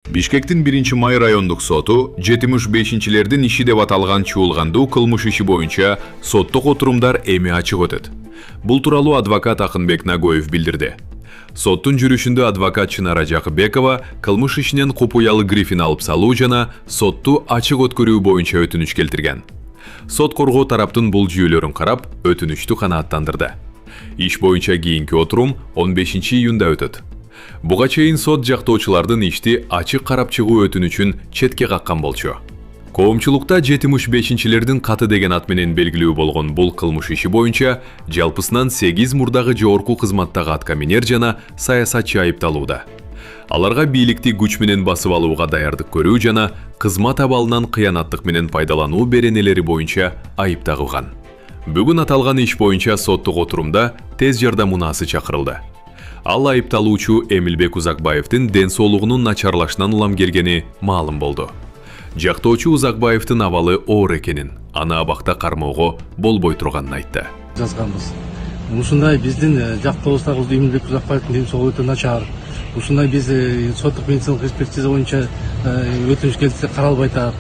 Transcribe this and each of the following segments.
Бишкектин 1-май райондук соту 75-лердин иши деп аталган чуулгандуу кылмыш иши боюнча соттук отурумдар эми ачык өтөт. Бул тууралуу адвокат Акынбек Нагоев билдирди. Соттун жүрүшүндө адвокат Чынара Жакыбекова кылмыш ишинен купуялы грифин алып салуу жана сотту ачык өткөрүү боюнча өтүнүч келтирген. Сот коргоо тараптын бул жүйөлөрүн карап, өтүнүчтү канааттандырды. Иш боюнча кийинки отурум 15-июнда өтөт. Буга чейин сот жактоочулардын ишти ачык карап чыгуу өтүнүчүн четке каккан болчу. Коомчулукта 75-лердин каты деген ат менен белгилүү болгон бул кылмыш иши боюнча жалпысынан 8 мурдагы жогорку кызматтагы аткаминер жана саясатчы айыпталууда. Аларга бийликти күч менен басып алууга даярдык көрүү жана кызмат абалынан кыянаттык менен пайдалануу беренелери боюнча айып тагылган. Бүгүн аталган иш боюнча соттук отурумда тез жардам унаасы чакырылды. Ал айыпталуучу Эмилбек Узакбаевдин ден соолугунун начарлашынан улам келгени маалым болду. Жактоочу Узакбаевдин абалы оор экенин, аны абакта кармоого болбой турганын айтты. Жазганбыз. Ушундай биздин жактообуздагы Эмилбек Узакбаевдин ден соолугу өтө начар. Ушундай биз соттук медициналык экспертиза боюнча өтүнүч келтирсек каралбай атат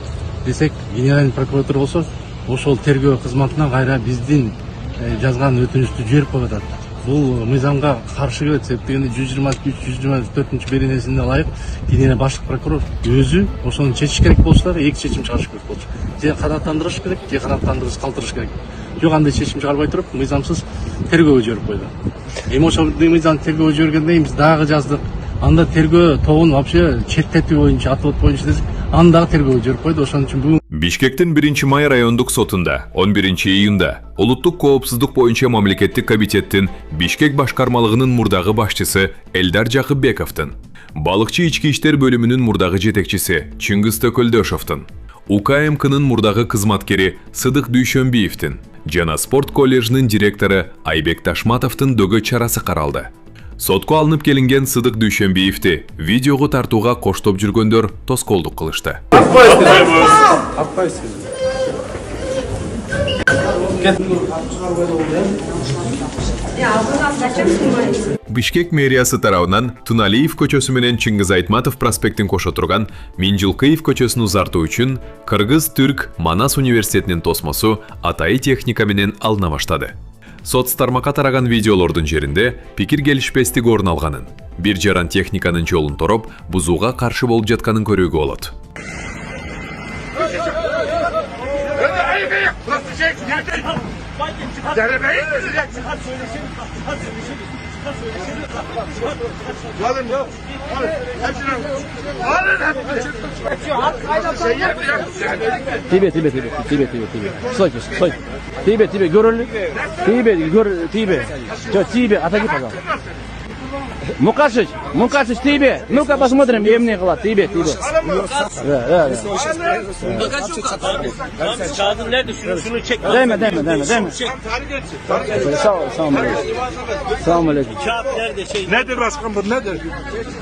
десек, генеральный прокуратура болсо ошол тергөө кызматына кайра биздин жазган өтүнүчтү жиберип коюп атат. Бул мыйзамга каршы келет, себеп дегенде 123-124 беренесине ылайык генераль баштык прокурор өзү ошону чечиш керек болчу дагы, эки чечим чыгарыш керек болчу. Же канааттандырыш керек, же канааттандырыш калтырыш керек. Жок, андай чечим чыгарбай туруп, мыйзамсыз тергөөгө жиберип койду. Эми ошол мыйзамды тергөөгө жибергенден кийин биз дагы жаздык. Анда тергөө тобун вообще четтетүү боюнча, отвод боюнча десек, аны дагы тергөөгө жиберип койду. Ошон үчүн бүгүн Бишкектин 1-май райондук сотунда 11-июнда улуттук коопсуздук боюнча мамлекеттик комитеттин Бишкек башкармалыгынын мурдагы башчысы Элдар Жакыбековдун, балыкчы ички иштер бөлүмүнүн мурдагы жетекчиси Чыңгыз Төкөлдөшовдун, УКМКнын мурдагы кызматкери Сыдык Дүйшөнбиевдин жана спорт коллежинин директору Айбек Ташматовдун дөгө чарасы каралды. Сотко алынып келинген Сыдык Дүйшөнбиевди видеого тартууга коштоп жүргөндөр тоскоолдук кылышты. Бишкек мэриясы тарабынан Туналиев көчөсү менен Чыңгыз Айтматов проспектин кошо турган Минжилкыев көчөсүн узартуу үчүн Кыргыз-Түрк Манас университетинин тосмосу Атайы техника менен алына баштады. Соц тармакка тараган видеолордун жеринде пикир келишпестик орун алганын, бир жаран техниканын жолун тороп, бузууга каршы болуп жатканын көрүүгө болот. Стой. Тебе, görünlü. Тебе, отойди, пожалуйста. Мукашич, тебе. Ну-ка посмотрим, мне кылат, тебе. Да. Kağıdın nerede? Şunu çek. Deme. Selamun aleyküm. Kağıt nerede? Nedir başkan bu, nedir?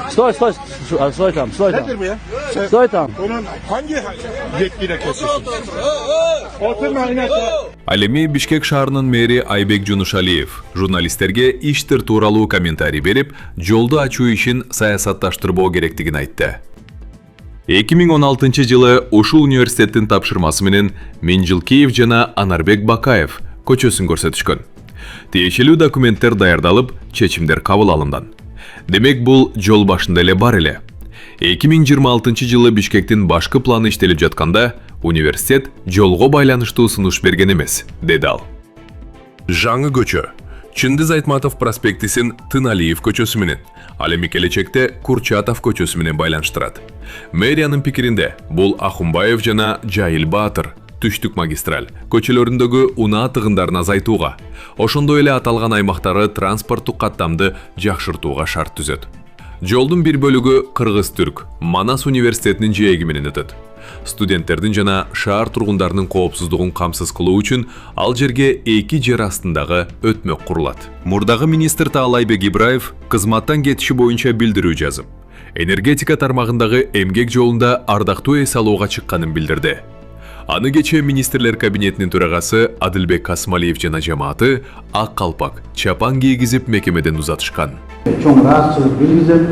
Stoy tam. Nedir bu ya? Stoy tam. Bunun hangi yetkiyle kesiyorsun? Oturma yine. Ал эми Бишкек шаарынын мэри Айбек Жунушалиев журналисттерге иштер тууралуу комментарий берип, жолду ачуу ишин саясатташтырбоо керектигин айтты. 2016-жылы ушул университеттин тапшырмасы менен Минжилкиев жана Анарбек Бакаев көчөсүн көрсөтүшкөн. Тиешелүү документтер даярдалып, чечимдер кабыл алынган. Демек бул жол башында эле бар эле. 2026-жылы Бишкектин башкы планы иштелип жатканда университет жолго байланыштуу сунуш берген эмес, деди ал. Жаңы көчө Чыңгыз Айтматов проспектисин Тыналиев көчөсү менен, ал эми келечекте Курчатов көчөсү менен байланыштырат. Мэриянын пикиринде бул Ахунбаев жана Жайыл Баатыр түштүк магистраль көчөлөрүндөгү унаа тыгындарын азайтууга, ошондой эле аталган аймактары транспорттук каттамды жакшыртууга шарт түзөт. Жолдун бир бөлүгү Кыргыз-Түрк Манас университетинин жээги менен өтөт. Студенттердин жана шаар тургундарынын коопсуздугун камсыз кылуу үчүн ал жерге эки жер астындагы өтмөк курулат. Мурдагы министр Таалайбек Ибраев кызматтан кетиши боюнча билдирүү жазып, энергетика тармагындагы эмгек жолунда ардактуу эс алууга чыкканын билдирди. Аны кечээ министрлер кабинетинин төрагасы Адылбек Касмалиев жана жамааты ак калпак, чапан кийгизип мекемеден узатышкан. Чоң ыраазычылык билгизип,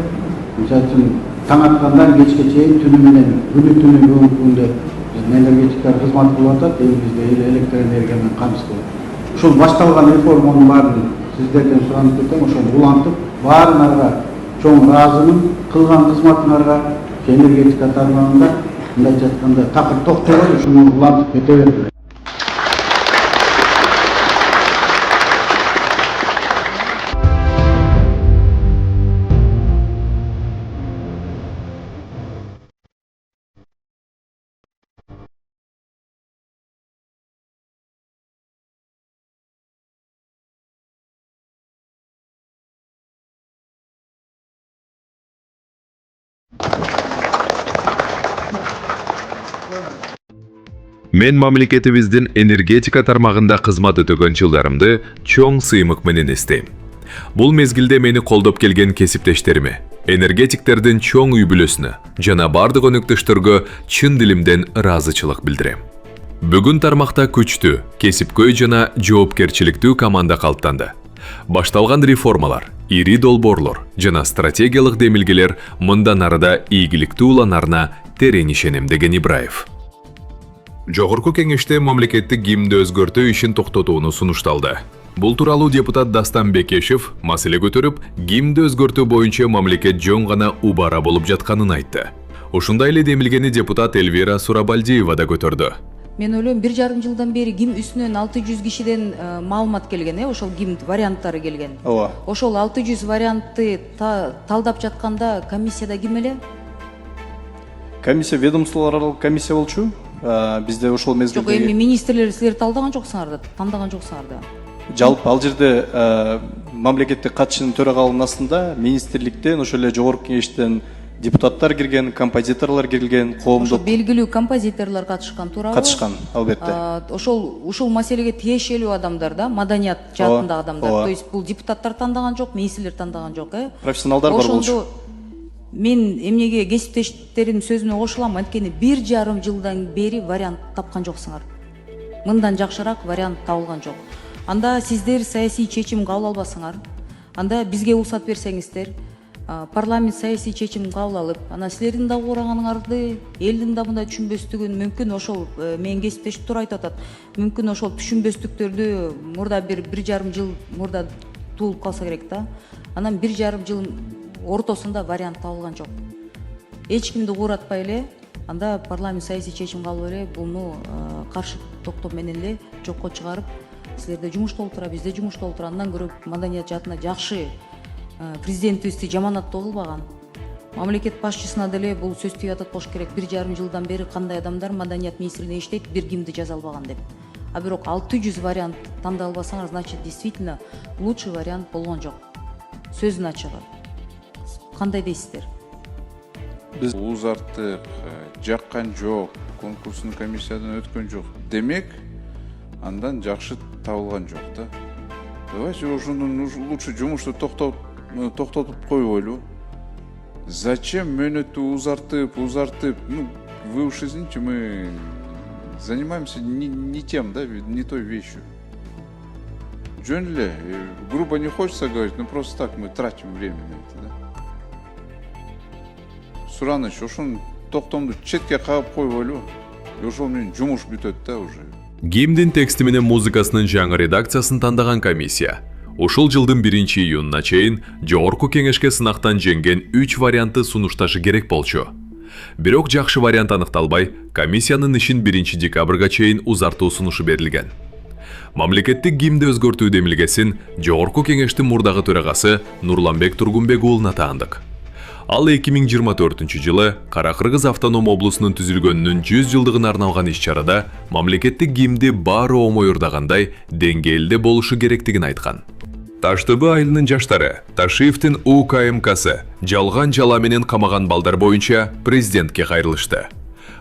мисалы үчүн таң аткандан кечке чейин түнү менен күнү бүгүнкү күндө биздин энергетикалык кызмат кылып атат, элибизде электр энергия менен камсыз. Ушул башталган реформанын баарын сиздерден суранып кетем, ошону улантып, баарыңарга чоң ыраазымын, кылган кызматыңарга энергетика тармагында мындайча айтканда такыр токтобой ушуну улантып кете бердилер. Мен мамлекетибиздин энергетика тармагында кызмат өтөгөн жылдарымды чоң сыймык менен эстейм. Бул мезгилде мени колдоп келген кесиптештериме, энергетиктердин чоң үй бүлөсүнө жана бардык өнөктөштөргө чын дилимден ыраазычылык билдирем. Бүгүн тармакта күчтүү, кесипкөй жана жоопкерчиликтүү команда калыптанды. Башталган реформалар, ири долбоорлор жана стратегиялык демилгелер мындан арыда ийгиликтүү уланарына терең ишенем деген Ибраев. Жогорку кеңеште мамлекеттик гимнди өзгөртүү ишин токтотууну сунушталды. Бул тууралуу депутат Дастан Бекешев маселе көтөрүп, гимнди өзгөртүү боюнча мамлекет жөн гана убара болуп жатканын айтты. Ошундай эле демилгени депутат Эльвира Сурабалдиева да көтөрдү. Мен ойлойм 1,5 жылдан бери гим үстүнөн 600 кишиден маалымат келген, ошол гим варианттары келген. Ошол 600 вариантты талдап жатканда комиссияда ким эле? Комиссия ведомстволордук комиссия болчу. Бизде ошол мезгилде Жок, эми министрлер силер талдаган жоксуңар, тандаган жоксуңар да. Жалпы ал жерде мамлекеттик катчынын төрагалыгынын астында министрликтен, ошол эле жогорку кеңештен депутаттар кирген, композиторлор кирген, коомдук белгилүү композиторлор катышкан, туурабы? Катышкан, албетте. Ушул маселеге тиешелүү адамдар да, маданият жаатындагы адамдар. То есть бул депутаттар тандаган жок, министрлер тандаган жок, Профессионалдар бар болчу. Мен эмнеге кесиптештеримдин сөзүнө кошулам, анткени 1,5 жылдан бери вариант тапкан жоксуңар. Мындан жакшыраак вариант табылган жок. Анда сиздер саясий чечим кабыл албасыңар, анда бизге уруксат берсеңиздер, парламент саясий чечим кабыл алып, анан силердин да уурагаңарды, элдин да мындай түшүнбөстүгүн мүмкүн ошол менин кесиптешим туура айтып атат. Мүмкүн ошол түшүнбөстүктөрдү мурда 1,5 жыл мурда туулуп калса керек да. Анан 1,5 жыл ортосунда вариант табылган жок. Эч кимди кууратпай эле, анда парламент саясий чечим кабыл эле буну каршы токтом менен эле жокко чыгарып, силерде жумушта олтура, бизде жумушта олтура, андан көрө маданият жаатына жакшы президентибизди жаманаттоо кылбаган. Мамлекет башчысына деле бул сөз тийип атат болуш керек. 1,5 жылдан бери кандай адамдар маданият министрлигинде иштейт, бир гимнди жаза албаган деп. А бирок 600 вариант тандап албасаңар, значит, действительно лучший вариант болгон жок. Сөзүн ачыгы. Кандай дейсиздер? Биз узарттык, жаккан жок, конкурстун комиссиядан өткөн жок. Демек, андан жакшы табылган жок да. Давайте ошондон лучше жумушту токтотуп койбойлу. Зачем мөөнөттү узартып? Ну, вы уж извините, мы занимаемся не тем, да, не той вещью. Жөн эле, грубо не хочется говорить, но просто так мы тратим время на это, да. Сураныч, ошон токтомду четке кагып койбойлу. Ошол менен жумуш бүтөт да уже. Гимндин тексти менен музыкасынын жаңы редакциясын тандаган комиссия ушул жылдын 1-июнуна чейин жогорку кеңешке сынактан жеңген 3 вариантты сунушташы керек болчу. Бирок жакшы вариант аныкталбай, комиссиянын ишин 1 декабрга чейин узартуу сунушу берилген. Мамлекеттик гимнди өзгөртүү демилгесин жогорку кеңештин мурдагы төрагасы Нурланбек Тургунбек уулуна таандык. Ал 2024 жылы Кара-Кыргыз автоном облусунун түзүлгөнүнүн 100 жылдыгына арналган иш-чарада мамлекеттик гимнди баары омоюрдагандай деңгээлде болушу керектигин айткан. Таштыбы айылынын жаштары Ташиевдин УКМКсы жалган жала менен камаган балдар боюнча президентке кайрылышты.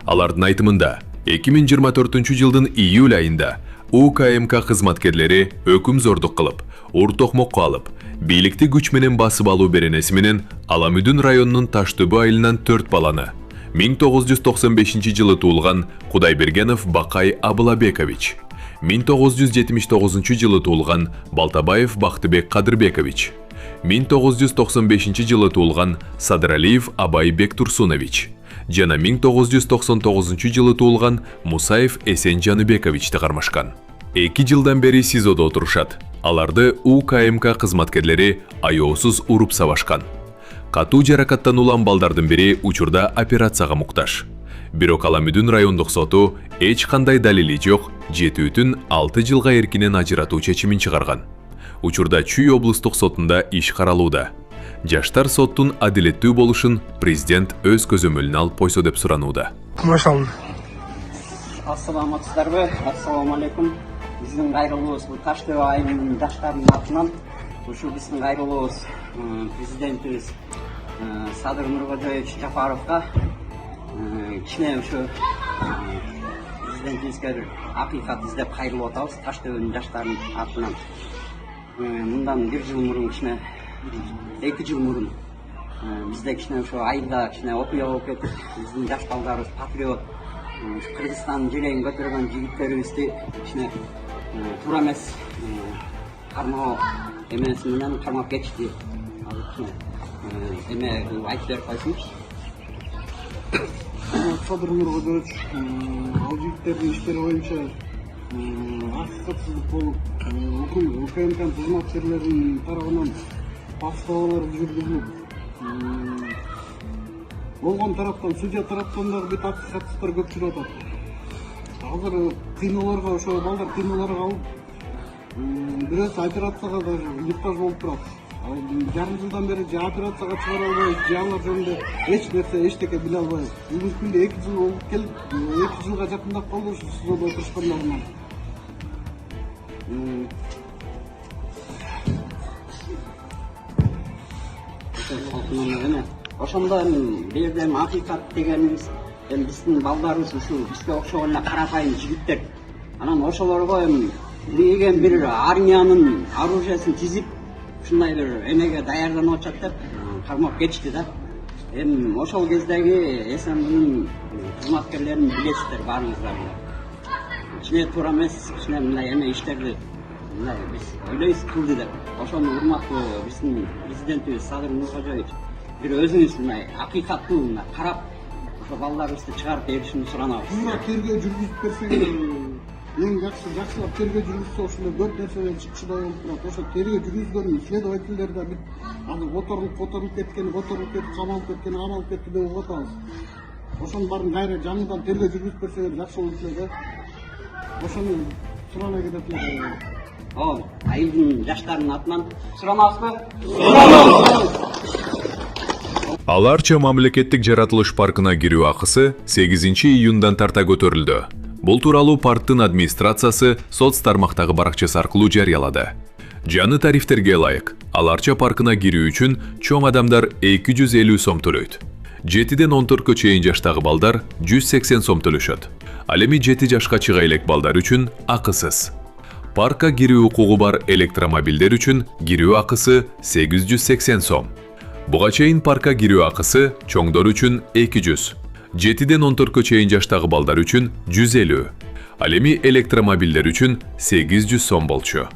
Алардын айтымында 2024 жылдын июль айында УКМК кызматкерлери өкүмзордук кылып, уртокмокко алып, бийликти күч менен басып алуу беренеси менен Аламүдүн районунун Таштыбы айылынан 4 баланы 1995 жылы туулган Кудайбергенов Бакай Абылабекович, 1979 туулган Балтабаев Бактыбек Кадырбекович, 1995 жылы туулган Садыралиев Абай Бектурсунович жана 1999 жылы туулган Мусаев Эсен Жаныбековичти кармашкан. 2 жылдан бери СИЗОдо отурушат. Аларды УКМК кызматкерлери аяосуз уруп сабашкан. Катуу жаракаттануулан балдардын бири учурда операцияга муктаж. Бирок Аламүдүн райондук соту эч кандай далили жок 7,6 жылга эркинен ажыратуу чечимин чыгарган. Учурда Чүй облустук сотунда иш каралууда. Жаштар соттун адилеттүү болушун президент өз көзөмөлүнө алып койсо деп суранууда. Ассаламатсыздарбы? Ассаламу алейкум. Биздин кайрылуубуз бул Таш Төбө айылынын жаштарынын атынан ушул биздин кайрылуубуз президентибиз Садыр Нуркожоевич Жапаровго кичине ушу президентибизге бир акыйкат издеп кайрылып атабыз Таш Төбөнүн жаштарынын атынан. Мындан 1 жыл мурун кичине 2 жыл мурун бизде кичине ушу айылда кичине окуя болуп кетип, биздин жаш балдарыбыз патриот Кыргызстандын желегин көтөргөн жигиттерибизди кичине туура эмес кармоо эмеси менен кармап кетишти. Эме айтып берип койсунчу. Садыр Нуркожоевич ал жигиттердин иштери боюнча акыкатсыздык болуп, УКМК кызматкерлеринин тарабынан баштоолор жүргүзүлүп, болгон тараптан, судья тараптан дагы бүт акыкатсыздыктар көп жүрүп атат. Азыр кыйноолорго ошо балдар кыйноолорго алып, бирөөсү операцияга да муктаж болуп турат. Жарым жылдан бери же операцияга чыгара албайбыз, же алар жөнүндө эч нерсе, эчтеке биле албайбыз. Бүгүнкү күндө 2 жыл болуп келип, 2 жылга жакындап калды ушу СИЗОдо отурушкандарынан. Ошондо бул жерде акыйкат дегенибиз биздин балдарыбыз ушу бизге окшогон эле карапайым жигиттер. Анан ошолорго деген бир армиянын оружиясын тизип, ушундай бир эмеге даярданып атышат деп кармап кетишти да. Ошол кездеги СМБнын кызматкерлерин билесиздер баарыңыздар. Кичине туура эмес, кичине мындай эме иштерди мындай биз ойлойбуз кылды деп. Ошону урматтуу биздин президентибиз Садыр Нуркожоевич бир өзүңүз мындай акыйкаттуу карап, ошо балдарыбызды чыгарып беришин суранабыз. Туура тергөө жүргүзүп берсеңер, эң жакшылап тергөө жүргүзсө ошондой көп нерселер чыкчыдай болуп турат. Ошо тергөө жүргүзгөн следовательдер да бүт азыр которулуп кеткен, камалып кеткен, камалып кетти деп угуп атабыз. Ошонун баарын кайра жаңыдан тергөө жүргүзүп берсеңер жакшы болот эле. Ошону сурана кетет эле. Айылдын жаштарынын атынан суранабызбы? Суранабыз. Аларча мамлекеттик жаратылыш паркына кирүү акысы 8 июндан тарта көтөрүлдү. Бул тууралуу парктын администрациясы соц тармактагы баракчасы аркылуу жарыялады. Жаңы тарифтерге ылайык, Аларча паркына кирүү үчүн чоң адамдар 250 сом төлөйт. 7ден 14 чейин жаштагы балдар 180 сом төлөшөт. Ал эми 7 жашка чыга элек балдар үчүн акысыз. Паркка кирүү укугу бар электромобилдер үчүн кирүү акысы 880 сом. Буга чейин паркка кирүү акысы чоңдор үчүн 200, 7ден 14 чейин жаштагы балдар үчүн 150. Ал эми электромобилдер үчүн 800 сом болчу.